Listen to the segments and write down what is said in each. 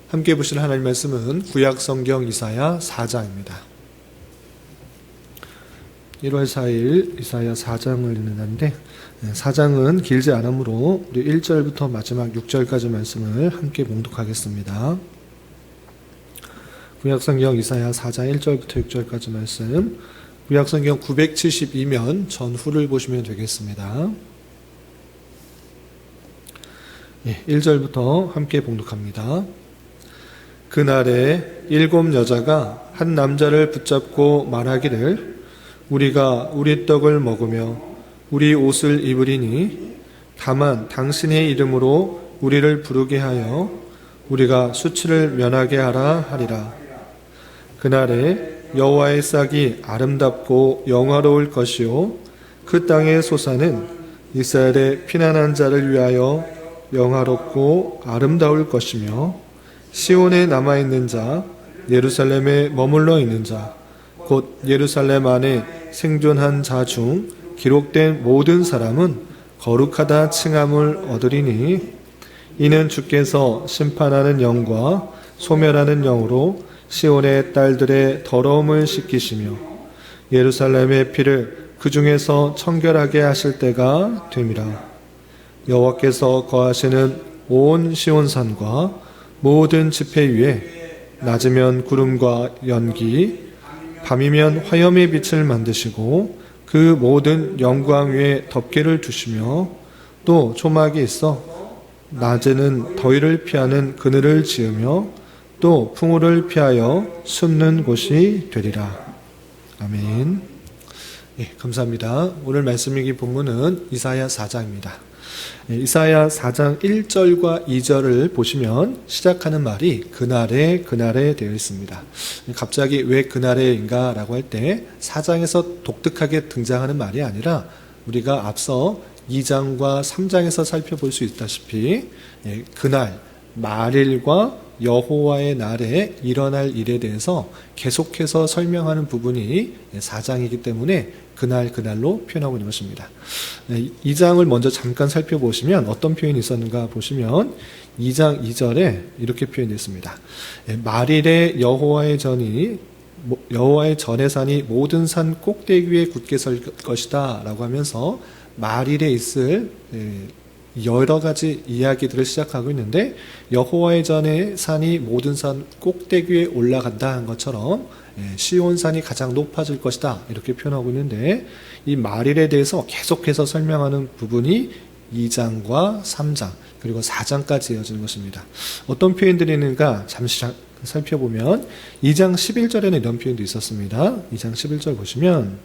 함께 보실 하나님 말씀은 구약성경 이사야 4장입니다. 1월 4일 이사야 4장을 읽는다는데 4장은 길지 않으므로 우리 1절부터 마지막 6절까지 말씀을 함께 봉독하겠습니다. 구약성경 이사야 4장 1절부터 6절까지 말씀, 구약성경 972면 전후를 보시면 되겠습니다. 1절부터 함께 봉독합니다. 그날에 7 여자가 한 남자를 붙잡고 말하기를 우리가 우리 떡을 먹으며 우리 옷을 입으리니 다만 당신의 이름으로 우리를 부르게 하여 우리가 수치를 면하게 하라 하리라. 그날에 여호와의 싹이 아름답고 영화로울 것이요 그 땅의 소사는 이스라엘의 피난한 자를 위하여 영화롭고 아름다울 것이며 시온에 남아있는 자, 예루살렘에 머물러 있는 자, 곧 예루살렘 안에 생존한 자 중 기록된 모든 사람은 거룩하다 칭함을 얻으리니 이는 주께서 심판하는 영과 소멸하는 영으로 시온의 딸들의 더러움을 씻기시며 예루살렘의 피를 그 중에서 청결하게 하실 때가 됨이라. 여호와께서 거하시는 온 시온산과 모든 지폐 위에 낮이면 구름과 연기, 밤이면 화염의 빛을 만드시고 그 모든 영광 위에 덮개를 두시며 또 초막이 있어 낮에는 더위를 피하는 그늘을 지으며 또 풍우를 피하여 숨는 곳이 되리라. 아멘. 감사합니다. 오늘 말씀 읽기 본문은 이사야 4장입니다. 이사야 4장 1절과 2절을 보시면 시작하는 말이 그날에 되어 있습니다. 갑자기 왜 그날에인가 라고 할 때 4장에서 독특하게 등장하는 말이 아니라 우리가 앞서 2장과 3장에서 살펴볼 수 있다시피 그날, 말일과 여호와의 날에 일어날 일에 대해서 계속해서 설명하는 부분이 4장이기 때문에 그날로 표현하고 있는 것입니다. 2장을 먼저 잠깐 살펴보시면 어떤 표현이 있었는가 보시면 2장 2절에 이렇게 표현되어 있습니다. 말일에 여호와의 전의 산이 모든 산 꼭대기 위에 굳게 설 것이다 라고 하면서 말일에 있을 여러 가지 이야기들을 시작하고 있는데 여호와의 전의 산이 모든 산 꼭대기 위에 올라간다 한 것처럼 시온산이 가장 높아질 것이다 이렇게 표현하고 있는데 이 말일에 대해서 계속해서 설명하는 부분이 2장과 3장 그리고 4장까지 이어지는 것입니다. 어떤 표현들이 있는가 잠시 살펴보면 2장 11절에는 이런 표현도 있었습니다. 2장 11절 보시면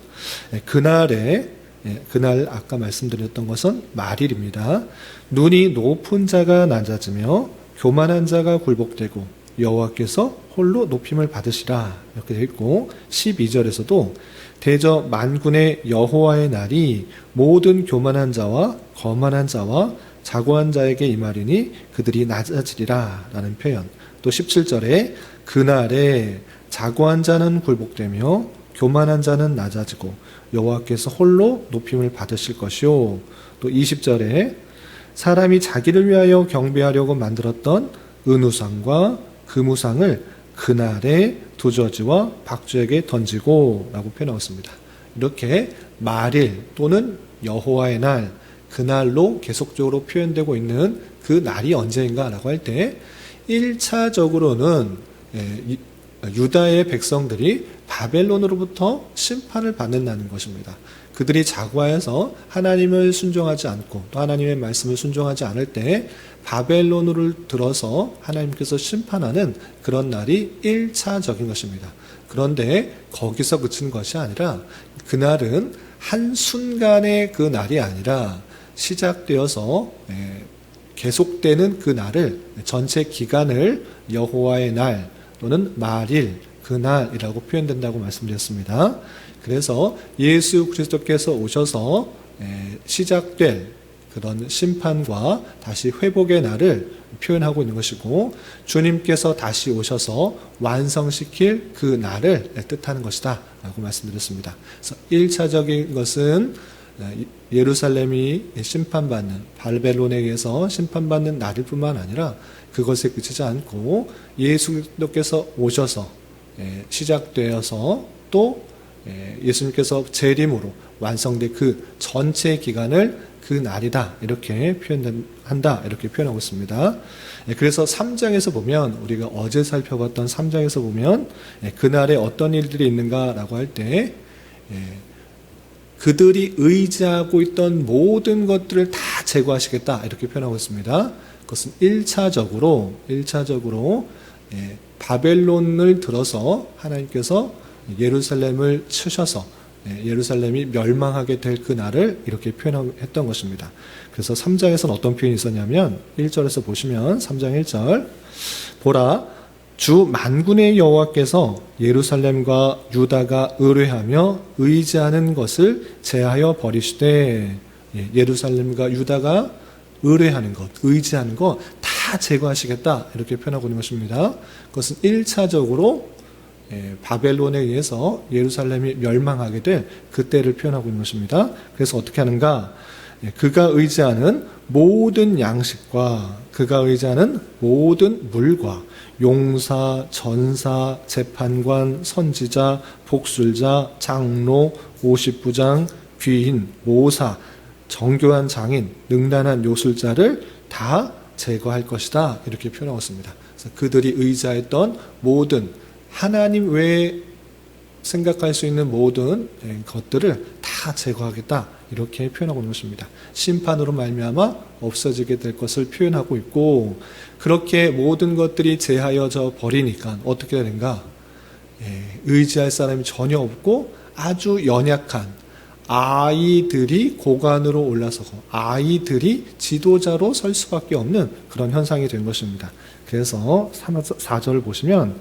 그날 아까 말씀드렸던 것은 말일입니다. 눈이 높은 자가 낮아지며 교만한 자가 굴복되고 여호와께서 홀로 높임을 받으시라 이렇게 되어 있고 12절에서도 대저 만군의 여호와의 날이 모든 교만한 자와 거만한 자와 자고한 자에게 임하리니 그들이 낮아지리라 라는 표현. 또 17절에 그날에 자고한 자는 굴복되며 교만한 자는 낮아지고 여호와께서 홀로 높임을 받으실 것이요. 또 20절에 사람이 자기를 위하여 경배하려고 만들었던 은우상과 금우상을 그날에 두저지와 박주에게 던지고 라고 표현하였습니다. 이렇게 말일 또는 여호와의 날, 그날로 계속적으로 표현되고 있는 그 날이 언제인가 라고 할 때 1차적으로는 유다의 백성들이 바벨론으로부터 심판을 받는다는 것입니다. 그들이 자고하여서 하나님을 순종하지 않고 또 하나님의 말씀을 순종하지 않을 때 바벨론을 들어서 하나님께서 심판하는 그런 날이 1차적인 것입니다. 그런데 거기서 그치는 것이 아니라 그날은 한순간의 그 날이 아니라 시작되어서 계속되는 그 날을 전체 기간을 여호와의 날 또는 말일 그날이라고 표현된다고 말씀드렸습니다. 그래서 예수 그리스도께서 오셔서 시작될 그런 심판과 다시 회복의 날을 표현하고 있는 것이고 주님께서 다시 오셔서 완성시킬 그 날을 뜻하는 것이다 라고 말씀드렸습니다. 그래서 1차적인 것은 예루살렘이 심판받는, 바벨론에 의해서 심판받는 날일 뿐만 아니라 그것에 그치지 않고 예수님께서 오셔서 시작되어서 또 예수님께서 재림으로 완성된 그 전체 기간을 그 날이다 이렇게 표현한다 이렇게 표현하고 있습니다. 그래서 3장에서 보면 우리가 어제 살펴봤던 3장에서 보면 그날에 어떤 일들이 있는가라고 할 때 그들이 의지하고 있던 모든 것들을 다 제거하시겠다 이렇게 표현하고 있습니다. 그것은 1차적으로 바벨론을 들어서 하나님께서 예루살렘을 치셔서 예루살렘이 멸망하게 될 그 날을 이렇게 표현했던 것입니다. 그래서 3장에서는 어떤 표현이 있었냐면 1절에서 보시면 3장 1절 보라 주 만군의 여호와께서 예루살렘과 유다가 의뢰하며 의지하는 것을 제하여 버리시되 예루살렘과 유다가 의뢰하는 것, 의지하는 것 다 제거하시겠다 이렇게 표현하고 있는 것입니다. 그것은 1차적으로 바벨론에 의해서 예루살렘이 멸망하게 될 그때를 표현하고 있는 것입니다. 그래서 어떻게 하는가? 그가 의지하는 모든 양식과 그가 의지하는 모든 물과 용사, 전사, 재판관, 선지자, 복술자, 장로, 50부장, 귀인, 모사, 정교한 장인, 능란한 요술자를 다 제거할 것이다 이렇게 표현하고 있습니다. 그래서 그들이 의지했던 모든 하나님 외에 생각할 수 있는 모든 것들을 다 제거하겠다 이렇게 표현하고 있는 것입니다. 심판으로 말미암아 없어지게 될 것을 표현하고 있고 그렇게 모든 것들이 제하여져 버리니까 어떻게 되는가? 의지할 사람이 전혀 없고 아주 연약한 아이들이 고관으로 올라서고 아이들이 지도자로 설 수밖에 없는 그런 현상이 된 것입니다. 그래서 4절을 보시면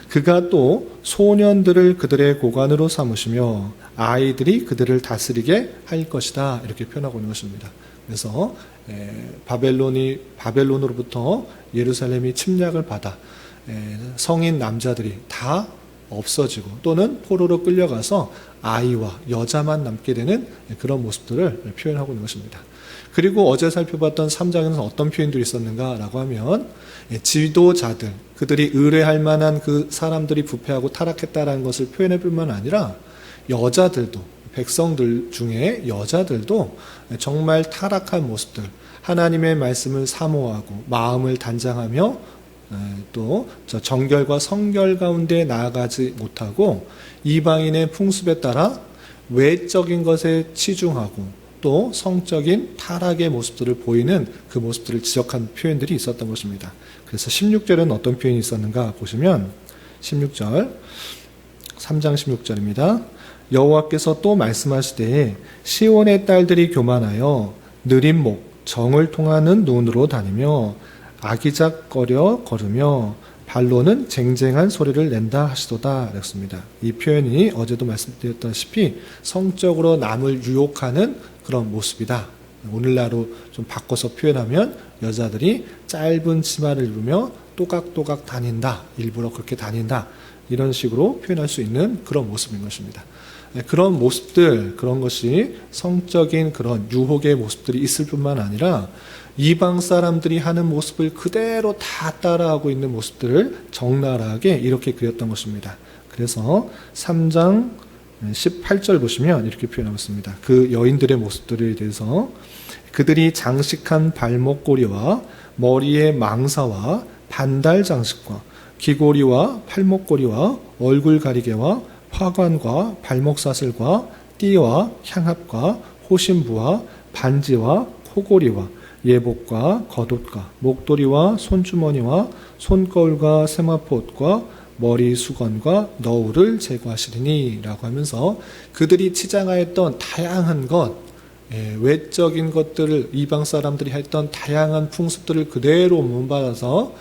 그가 또 소년들을 그들의 고관으로 삼으시며 아이들이 그들을 다스리게 할 것이다 이렇게 표현하고 있는 것입니다. 그래서 바벨론으로부터 예루살렘이 침략을 받아 성인 남자들이 다 없어지고 또는 포로로 끌려가서 아이와 여자만 남게 되는 그런 모습들을 표현하고 있는 것입니다. 그리고 어제 살펴봤던 3장에는 어떤 표현들이 있었는가라고 하면 지도자들, 그들이 의뢰할 만한 그 사람들이 부패하고 타락했다라는 것을 표현할 뿐만 아니라 여자들도, 백성들 중에 여자들도 정말 타락한 모습들, 하나님의 말씀을 사모하고 마음을 단장하며 또 정결과 성결 가운데 나아가지 못하고 이방인의 풍습에 따라 외적인 것에 치중하고 또 성적인 타락의 모습들을 보이는 그 모습들을 지적한 표현들이 있었던 것입니다. 그래서 16절에는 어떤 표현이 있었는가 보시면 16절 3장 16절입니다. 여호와께서 또 말씀하시되 시온의 딸들이 교만하여 느린 목 정을 통하는 눈으로 다니며 아기작거려 걸으며 발로는 쟁쟁한 소리를 낸다 하시도다 그랬습니다. 이 표현이 어제도 말씀드렸다시피 성적으로 남을 유혹하는 그런 모습이다. 오늘날로 좀 바꿔서 표현하면 여자들이 짧은 치마를 입으며 또각또각 다닌다. 일부러 그렇게 다닌다. 이런 식으로 표현할 수 있는 그런 모습인 것입니다. 그런 모습들, 그런 것이 성적인 그런 유혹의 모습들이 있을 뿐만 아니라 이방 사람들이 하는 모습을 그대로 다 따라하고 있는 모습들을 적나라하게 이렇게 그렸던 것입니다. 그래서 3장 18절 보시면 이렇게 표현하고 있습니다. 그 여인들의 모습들에 대해서 그들이 장식한 발목고리와 머리의 망사와 반달 장식과 귀고리와 팔목고리와 얼굴 가리개와 화관과 발목사슬과 띠와 향합과 호신부와 반지와 코고리와 예복과 겉옷과 목도리와 손주머니와 손거울과 세마포옷과 머리 수건과 너울을 제거하시리니 라고 하면서 그들이 치장하였던 다양한 것, 외적인 것들을 이방 사람들이 했던 다양한 풍습들을 그대로 본받아서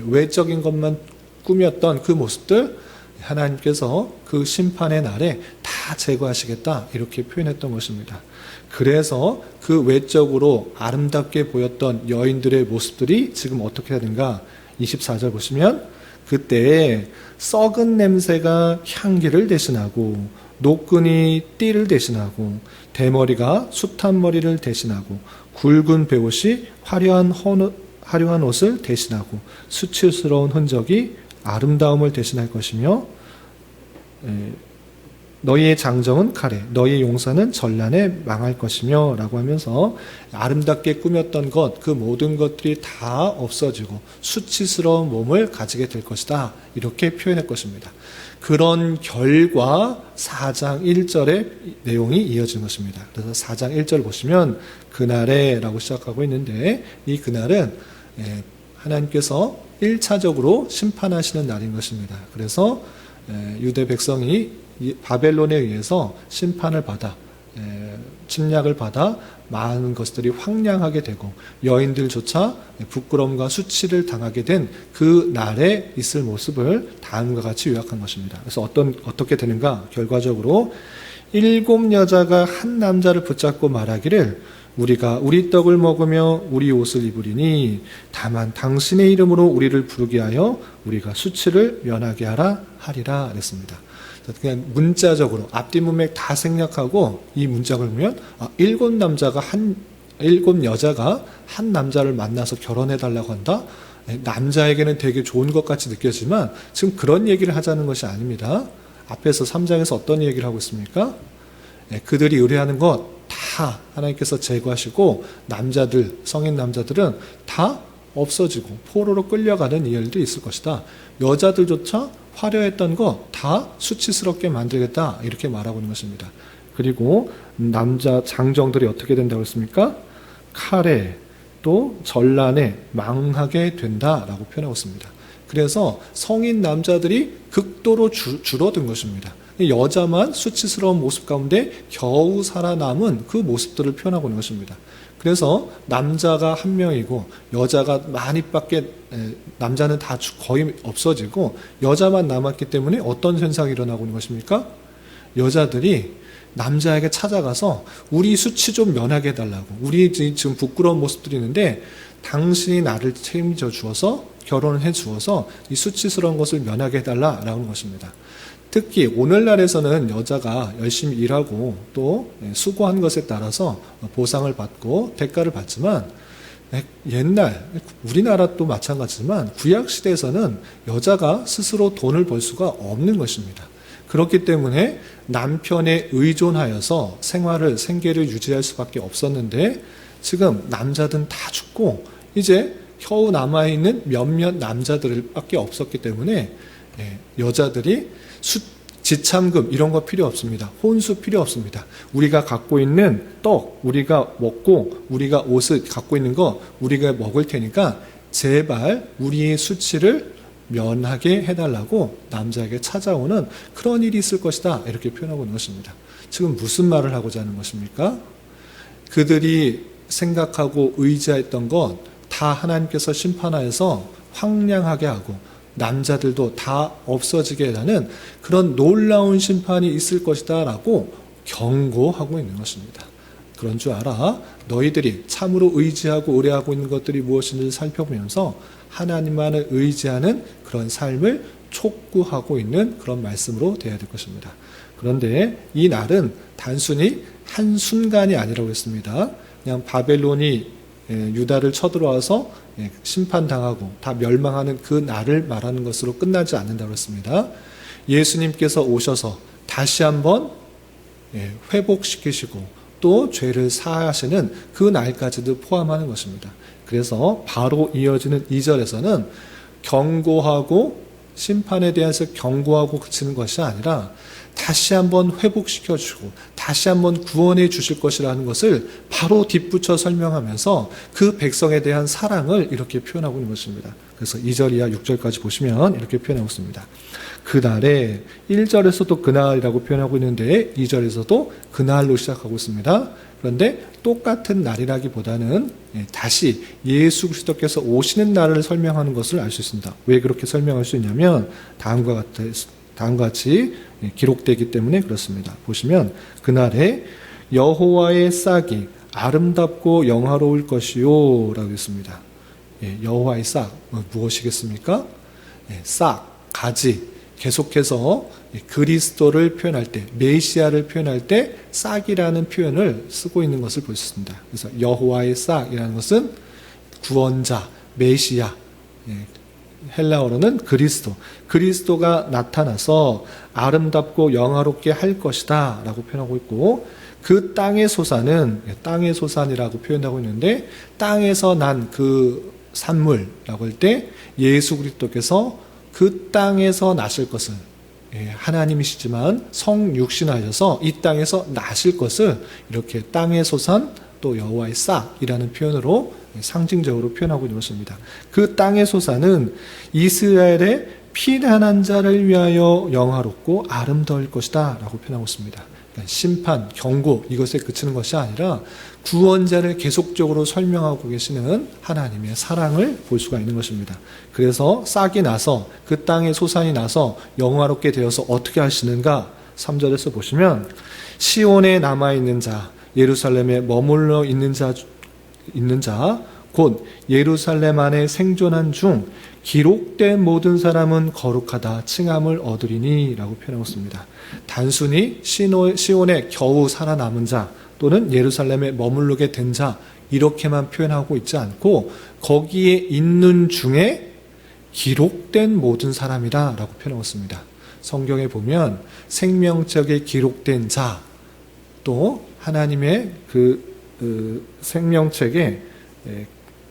외적인 것만 꾸몄던 그 모습들 하나님께서 그 심판의 날에 다 제거하시겠다 이렇게 표현했던 것입니다. 그래서 그 외적으로 아름답게 보였던 여인들의 모습들이 지금 어떻게 되는가 24절 보시면 그때 썩은 냄새가 향기를 대신하고 노끈이 띠를 대신하고 대머리가 숱한 머리를 대신하고 굵은 베옷이 화려한 옷을 대신하고 수치스러운 흔적이 아름다움을 대신할 것이며 너희의 장정은 칼에 너희의 용사는 전란에 망할 것이며 라고 하면서 아름답게 꾸몄던 것, 그 모든 것들이 다 없어지고 수치스러운 몸을 가지게 될 것이다, 이렇게 표현할 것입니다. 그런 결과 4장 1절의 내용이 이어진 것입니다. 그래서 4장 1절 보시면 그날에 라고 시작하고 있는데, 이 그날은 하나님께서 1차적으로 심판하시는 날인 것입니다. 그래서 유대 백성이 바벨론에 의해서 심판을 받아, 침략을 받아 많은 것들이 황량하게 되고 여인들조차 부끄러움과 수치를 당하게 된 그 날에 있을 모습을 다음과 같이 요약한 것입니다. 그래서 어떻게 되는가? 결과적으로 7 여자가 한 남자를 붙잡고 말하기를 우리가 우리 떡을 먹으며 우리 옷을 입으리니 다만 당신의 이름으로 우리를 부르게 하여 우리가 수치를 면하게 하라 하리라 그랬습니다. 그냥 문자적으로 앞뒤 문맥 다 생략하고 이 문장을 보면 7 여자가 한 남자를 만나서 결혼해달라고 한다? 남자에게는 되게 좋은 것 같이 느껴지만 지금 그런 얘기를 하자는 것이 아닙니다. 앞에서 3장에서 어떤 얘기를 하고 있습니까? 그들이 의뢰하는 것 다 하나님께서 제거하시고 남자들, 성인 남자들은 다 없어지고 포로로 끌려가는 일도 있을 것이다. 여자들조차 화려했던 거 다 수치스럽게 만들겠다, 이렇게 말하고 있는 것입니다. 그리고 남자 장정들이 어떻게 된다고 했습니까? 칼에 또 전란에 망하게 된다라고 표현하고 있습니다. 그래서 성인 남자들이 극도로 줄어든 것입니다. 여자만 수치스러운 모습 가운데 겨우 살아남은 그 모습들을 표현하고 있는 것입니다. 그래서 남자가 한 명이고 여자가 많이밖에, 남자는 다 거의 없어지고 여자만 남았기 때문에 어떤 현상이 일어나고 있는 것입니까? 여자들이 남자에게 찾아가서 우리 수치 좀 면하게 해달라고, 우리 지금 부끄러운 모습들이 있는데 당신이 나를 책임져 주어서 결혼을 해 주어서 이 수치스러운 것을 면하게 해달라라는 것입니다. 특히 오늘날에서는 여자가 열심히 일하고 또 수고한 것에 따라서 보상을 받고 대가를 받지만, 옛날 우리나라도 마찬가지지만 구약시대에서는 여자가 스스로 돈을 벌 수가 없는 것입니다. 그렇기 때문에 남편에 의존하여서 생계를 유지할 수밖에 없었는데, 지금 남자들은 다 죽고 이제 겨우 남아있는 몇몇 남자들밖에 없었기 때문에 여자들이 지참금 이런 거 필요 없습니다. 혼수 필요 없습니다. 우리가 갖고 있는 떡, 우리가 먹고 우리가 옷을 갖고 있는 거 우리가 먹을 테니까 제발 우리의 수치를 면하게 해달라고 남자에게 찾아오는 그런 일이 있을 것이다, 이렇게 표현하고 있는 것입니다. 지금 무슨 말을 하고자 하는 것입니까? 그들이 생각하고 의지했던 것 다 하나님께서 심판하여서 황량하게 하고 남자들도 다 없어지게 하는 그런 놀라운 심판이 있을 것이다 라고 경고하고 있는 것입니다. 그런 줄 알아. 너희들이 참으로 의지하고 의뢰하고 있는 것들이 무엇인지 살펴보면서 하나님만을 의지하는 그런 삶을 촉구하고 있는 그런 말씀으로 되어야 될 것입니다. 그런데 이 날은 단순히 한순간이 아니라고 했습니다. 그냥 바벨론이 유다를 쳐들어와서 심판당하고 다 멸망하는 그 날을 말하는 것으로 끝나지 않는다고 했습니다. 예수님께서 오셔서 다시 한번 회복시키시고 또 죄를 사하시는 그 날까지도 포함하는 것입니다. 그래서 바로 이어지는 2절에서는 경고하고 심판에 대해서 경고하고 그치는 것이 아니라 다시 한번 회복시켜주고 다시 한번 구원해 주실 것이라는 것을 바로 뒷붙여 설명하면서 그 백성에 대한 사랑을 이렇게 표현하고 있는 것입니다. 그래서 2절 이하 6절까지 보시면 이렇게 표현하고 있습니다. 그날에 1절에서도 그날이라고 표현하고 있는데 2절에서도 그날로 시작하고 있습니다. 그런데 똑같은 날이라기보다는 다시 예수 그리스도께서 오시는 날을 설명하는 것을 알 수 있습니다. 왜 그렇게 설명할 수 있냐면 다음과 같이 기록되기 때문에 그렇습니다. 보시면 그날에 여호와의 싹이 아름답고 영화로울 것이요 라고 했습니다. 여호와의 싹 무엇이겠습니까? 싹, 가지, 계속해서 그리스도를 표현할 때, 메시아를 표현할 때 싹이라는 표현을 쓰고 있는 것을 볼 수 있습니다. 그래서 여호와의 싹이라는 것은 구원자, 메시아, 헬라어로는 그리스도가 나타나서 아름답고 영화롭게 할 것이다 라고 표현하고 있고, 그 땅의 소산이라고 표현하고 있는데, 땅에서 난 그 산물이라고 할 때 예수 그리스도께서 그 땅에서 나실 것을, 하나님이시지만 성육신하셔서 이 땅에서 나실 것을 이렇게 땅의 소산 또 여호와의 싹이라는 표현으로 상징적으로 표현하고 있는 것입니다. 그 땅의 소산은 이스라엘의 피난한 자를 위하여 영화롭고 아름다울 것이다 라고 표현하고 있습니다. 그러니까 심판, 경고 이것에 그치는 것이 아니라 구원자를 계속적으로 설명하고 계시는 하나님의 사랑을 볼 수가 있는 것입니다. 그래서 싹이 나서 그 땅의 소산이 나서 영화롭게 되어서 어떻게 하시는가? 3절에서 보시면 시온에 남아있는 자, 예루살렘에 머물러 있는 자, 곧 예루살렘 안에 생존한 중 기록된 모든 사람은 거룩하다 칭함을 얻으리니 라고 표현하고 있습니다. 단순히 시온에 겨우 살아남은 자 또는 예루살렘에 머무르게 된 자 이렇게만 표현하고 있지 않고 거기에 있는 중에 기록된 모든 사람이다 라고 표현하고 있습니다. 성경에 보면 생명책에 기록된 자, 또 하나님의 그 생명책에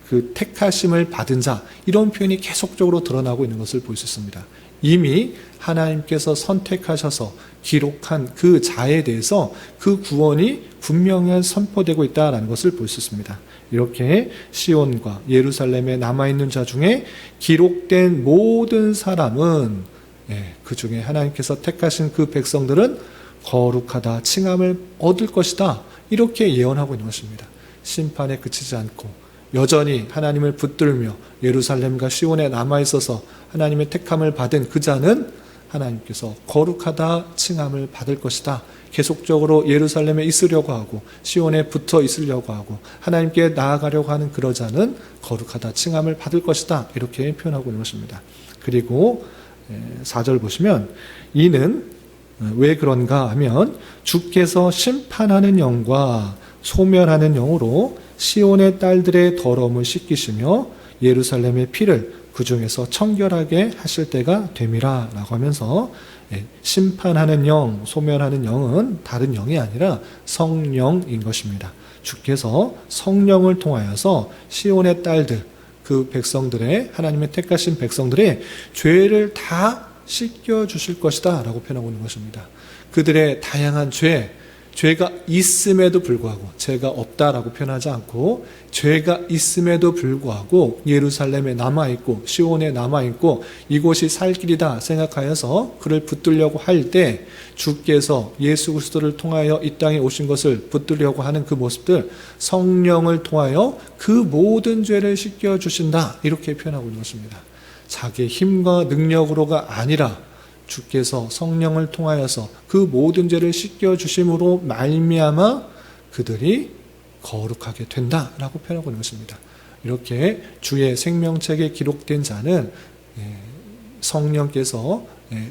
그 택하심을 받은 자, 이런 표현이 계속적으로 드러나고 있는 것을 볼 수 있습니다. 이미 하나님께서 선택하셔서 기록한 그 자에 대해서 그 구원이 분명히 선포되고 있다는 것을 볼 수 있습니다. 이렇게 시온과 예루살렘에 남아있는 자 중에 기록된 모든 사람은, 그 중에 하나님께서 택하신 그 백성들은 거룩하다 칭함을 얻을 것이다 이렇게 예언하고 있는 것입니다. 심판에 그치지 않고 여전히 하나님을 붙들며 예루살렘과 시온에 남아있어서 하나님의 택함을 받은 그 자는 하나님께서 거룩하다 칭함을 받을 것이다. 계속적으로 예루살렘에 있으려고 하고 시온에 붙어 있으려고 하고 하나님께 나아가려고 하는 그러 자는 거룩하다 칭함을 받을 것이다. 이렇게 표현하고 있는 것입니다. 그리고 4절 보시면 이는 왜 그런가 하면 주께서 심판하는 영과 소멸하는 영으로 시온의 딸들의 더러움을 씻기시며 예루살렘의 피를 그 중에서 청결하게 하실 때가 됨이라 라고 하면서, 심판하는 영, 소멸하는 영은 다른 영이 아니라 성령인 것입니다. 주께서 성령을 통하여서 시온의 딸들, 그 백성들의, 하나님의 택하신 백성들의 죄를 다 씻겨주실 것이다 라고 표현하고 있는 것입니다. 그들의 다양한 죄가 있음에도 불구하고, 죄가 없다라고 표현하지 않고 죄가 있음에도 불구하고 예루살렘에 남아있고 시온에 남아있고 이곳이 살 길이다 생각하여서 그를 붙들려고 할 때 주께서 예수 그리스도를 통하여 이 땅에 오신 것을 붙들려고 하는 그 모습들, 성령을 통하여 그 모든 죄를 씻겨주신다 이렇게 표현하고 있는 것입니다. 자기의 힘과 능력으로가 아니라 주께서 성령을 통하여서 그 모든 죄를 씻겨주심으로 말미암아 그들이 거룩하게 된다라고 표현하고 있는 것입니다. 이렇게 주의 생명책에 기록된 자는 성령께서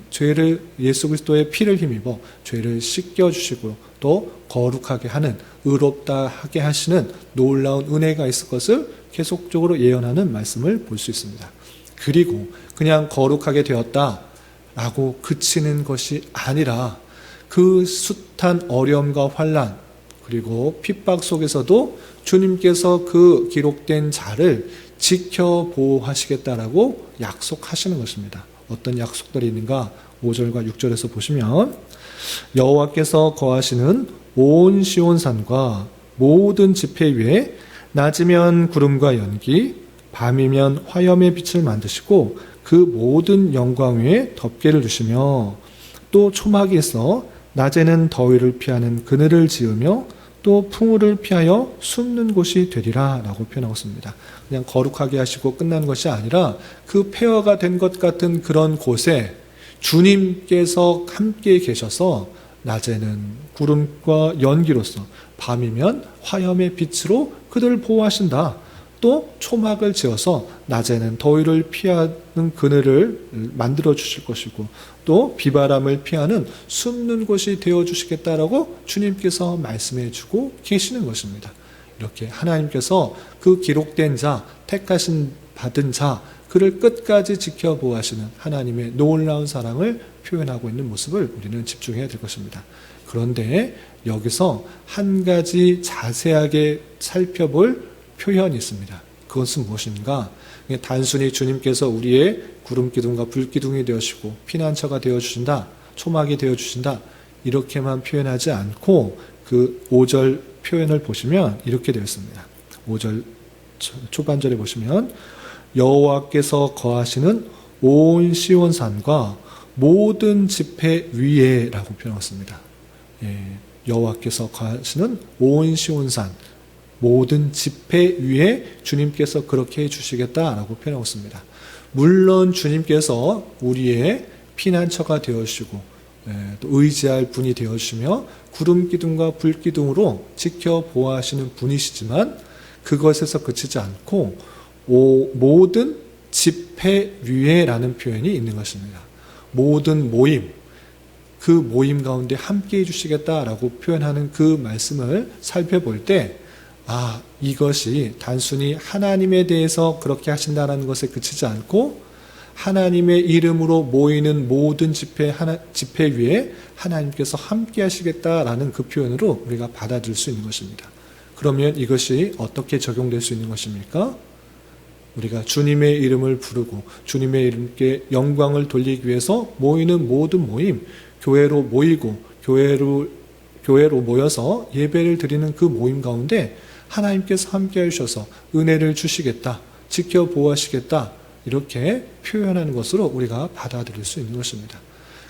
죄를, 예수 그리스도의 피를 힘입어 죄를 씻겨주시고 또 거룩하게 하는, 의롭다 하게 하시는 놀라운 은혜가 있을 것을 계속적으로 예언하는 말씀을 볼 수 있습니다. 그리고 그냥 거룩하게 되었다 라고 그치는 것이 아니라 그 숱한 어려움과 환난 그리고 핍박 속에서도 주님께서 그 기록된 자를 지켜 보호하시겠다라고 약속하시는 것입니다. 어떤 약속들이 있는가? 5절과 6절에서 보시면 여호와께서 거하시는 온 시온산과 모든 지폐 위에 낮이면 구름과 연기, 밤이면 화염의 빛을 만드시고 그 모든 영광 위에 덮개를 두시며 또 초막이 있어 낮에는 더위를 피하는 그늘을 지으며 또 풍우를 피하여 숨는 곳이 되리라 라고 표현하고 있습니다. 그냥 거룩하게 하시고 끝난 것이 아니라 그 폐허가 된 것 같은 그런 곳에 주님께서 함께 계셔서 낮에는 구름과 연기로서 밤이면 화염의 빛으로 그들을 보호하신다. 또 초막을 지어서 낮에는 더위를 피하는 그늘을 만들어 주실 것이고 또 비바람을 피하는 숨는 곳이 되어 주시겠다라고 주님께서 말씀해 주고 계시는 것입니다. 이렇게 하나님께서 그 기록된 자, 택하신 받은 자, 그를 끝까지 지켜보아시는 하나님의 놀라운 사랑을 표현하고 있는 모습을 우리는 집중해야 될 것입니다. 그런데 여기서 한 가지 자세하게 살펴볼 표현이 있습니다. 그것은 무엇인가? 단순히 주님께서 우리의 구름기둥과 불기둥이 되어주시고 피난처가 되어주신다, 초막이 되어주신다 이렇게만 표현하지 않고 그 5절 표현을 보시면 이렇게 되어 있습니다. 5절 초반절에 보시면 여호와께서 거하시는 온 시온산과 모든 지폐 위에 라고 표현했습니다. 여호와께서 거하시는 온 시온산 모든 지폐 위에 주님께서 그렇게 해주시겠다라고 표현하고 있습니다. 물론 주님께서 우리의 피난처가 되어주시고 또 의지할 분이 되어주시며 구름기둥과 불기둥으로 지켜보아하시는 분이시지만 그것에서 그치지 않고 모든 지폐 위에라는 표현이 있는 것입니다. 모든 모임, 그 모임 가운데 함께 해주시겠다라고 표현하는 그 말씀을 살펴볼 때 이것이 단순히 하나님에 대해서 그렇게 하신다는 것에 그치지 않고 하나님의 이름으로 모이는 모든 집회 위에 하나님께서 함께 하시겠다라는 그 표현으로 우리가 받아들일 수 있는 것입니다. 그러면 이것이 어떻게 적용될 수 있는 것입니까? 우리가 주님의 이름을 부르고 주님의 이름께 영광을 돌리기 위해서 모이는 모든 모임, 교회로 모이고 교회로 모여서 예배를 드리는 그 모임 가운데 하나님께서 함께 해주셔서 은혜를 주시겠다, 지켜보아시겠다 이렇게 표현하는 것으로 우리가 받아들일 수 있는 것입니다.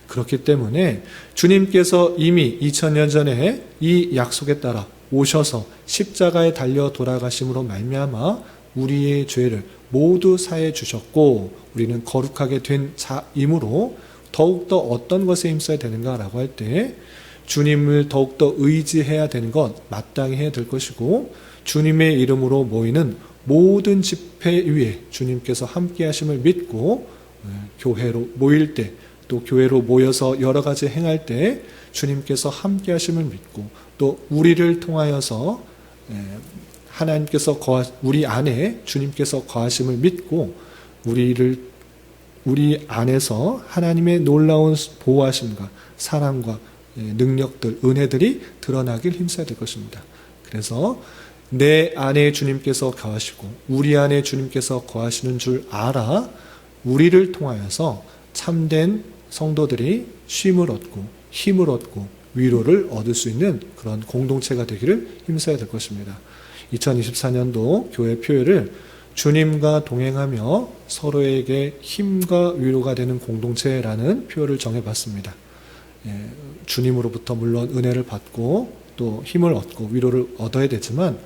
그렇기 때문에 주님께서 이미 2000년 전에 이 약속에 따라 오셔서 십자가에 달려 돌아가심으로 말미암아 우리의 죄를 모두 사해 주셨고 우리는 거룩하게 된 자이므로 더욱더 어떤 것에 힘써야 되는가라고 할 때 주님을 더욱더 의지해야 되는 것, 마땅히 해야 될 것이고 주님의 이름으로 모이는 모든 집회 위에 주님께서 함께 하심을 믿고 교회로 모일 때 또 교회로 모여서 여러 가지 행할 때 주님께서 함께 하심을 믿고 또 우리를 통하여서 하나님께서 우리 안에 주님께서 거하심을 믿고 우리 안에서 하나님의 놀라운 보호하심과 사랑과 능력들, 은혜들이 드러나길 힘써야 될 것입니다. 그래서 내 안에 주님께서 거하시고 우리 안에 주님께서 거하시는 줄 알아 우리를 통하여서 참된 성도들이 쉼을 얻고 힘을 얻고 위로를 얻을 수 있는 그런 공동체가 되기를 힘써야 될 것입니다. 2024년도 교회 표회를 주님과 동행하며 서로에게 힘과 위로가 되는 공동체라는 표를 정해봤습니다. 주님으로부터 물론 은혜를 받고 또 힘을 얻고 위로를 얻어야 되지만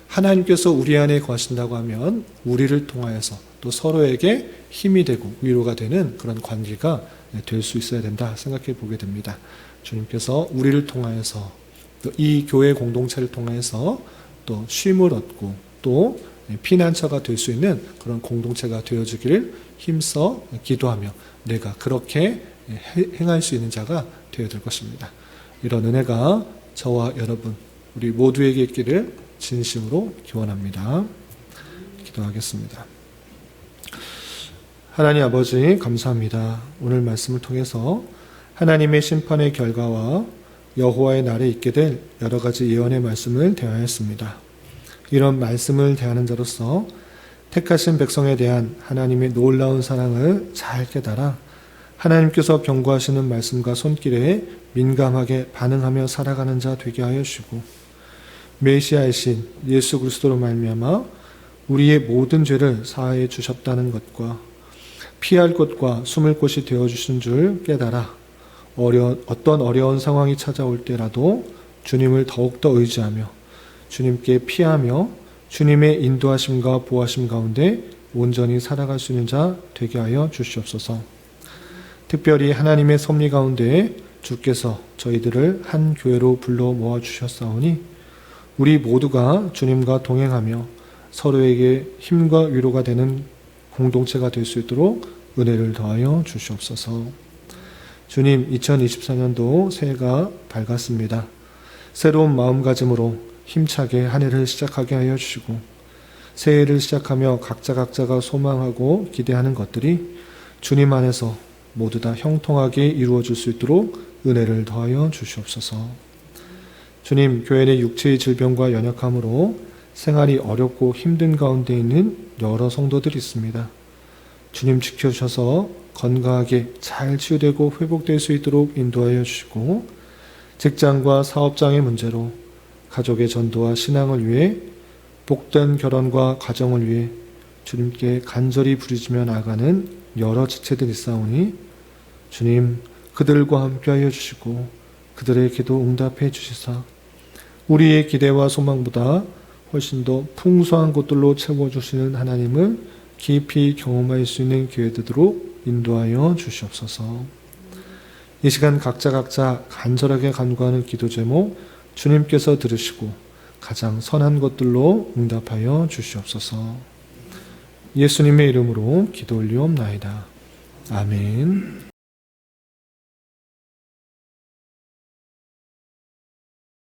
하나님께서 우리 안에 거하신다고 하면 우리를 통하여서 또 서로에게 힘이 되고 위로가 되는 그런 관계가 될 수 있어야 된다 생각해 보게 됩니다. 주님께서 우리를 통하여서 또 이 교회 공동체를 통해서 또 쉼을 얻고 또 피난처가 될 수 있는 그런 공동체가 되어주기를 힘써 기도하며 내가 그렇게 행할 수 있는 자가 되어야 될 것입니다. 이런 은혜가 저와 여러분 우리 모두에게 있기를 진심으로 기원합니다. 기도하겠습니다. 하나님 아버지 감사합니다. 오늘 말씀을 통해서 하나님의 심판의 결과와 여호와의 날에 있게 될 여러 가지 예언의 말씀을 대하였습니다. 이런 말씀을 대하는 자로서 택하신 백성에 대한 하나님의 놀라운 사랑을 잘 깨달아 하나님께서 경고하시는 말씀과 손길에 민감하게 반응하며 살아가는 자 되게 하여 주시고 메시아이신 예수 그리스도로 말미암아 우리의 모든 죄를 사하여 주셨다는 것과 피할 곳과 숨을 곳이 되어주신 줄 깨달아 어떤 어려운 상황이 찾아올 때라도 주님을 더욱더 의지하며 주님께 피하며 주님의 인도하심과 보호하심 가운데 온전히 살아갈 수 있는 자 되게 하여 주시옵소서. 특별히 하나님의 섭리 가운데 주께서 저희들을 한 교회로 불러 모아주셨사오니 우리 모두가 주님과 동행하며 서로에게 힘과 위로가 되는 공동체가 될 수 있도록 은혜를 더하여 주시옵소서. 주님, 2024년도 새해가 밝았습니다. 새로운 마음가짐으로 힘차게 한 해를 시작하게 하여 주시고, 새해를 시작하며 각자가 소망하고 기대하는 것들이 주님 안에서 모두 다 형통하게 이루어질 수 있도록 은혜를 더하여 주시옵소서. 주님, 교회 내 육체의 질병과 연약함으로 생활이 어렵고 힘든 가운데 있는 여러 성도들이 있습니다. 주님 지켜주셔서 건강하게 잘 치유되고 회복될 수 있도록 인도하여 주시고, 직장과 사업장의 문제로 가족의 전도와 신앙을 위해 복된 결혼과 가정을 위해 주님께 간절히 부르짖며 나아가는 여러 지체들이 있사오니 주님 그들과 함께하여 주시고 그들의 기도 응답해 주시사 우리의 기대와 소망보다 훨씬 더 풍성한 것들로 채워주시는 하나님을 깊이 경험할 수 있는 기회 되도록 인도하여 주시옵소서. 이 시간 각자 간절하게 간구하는 기도 제목 주님께서 들으시고 가장 선한 것들로 응답하여 주시옵소서. 예수님의 이름으로 기도 올리옵나이다. 아멘.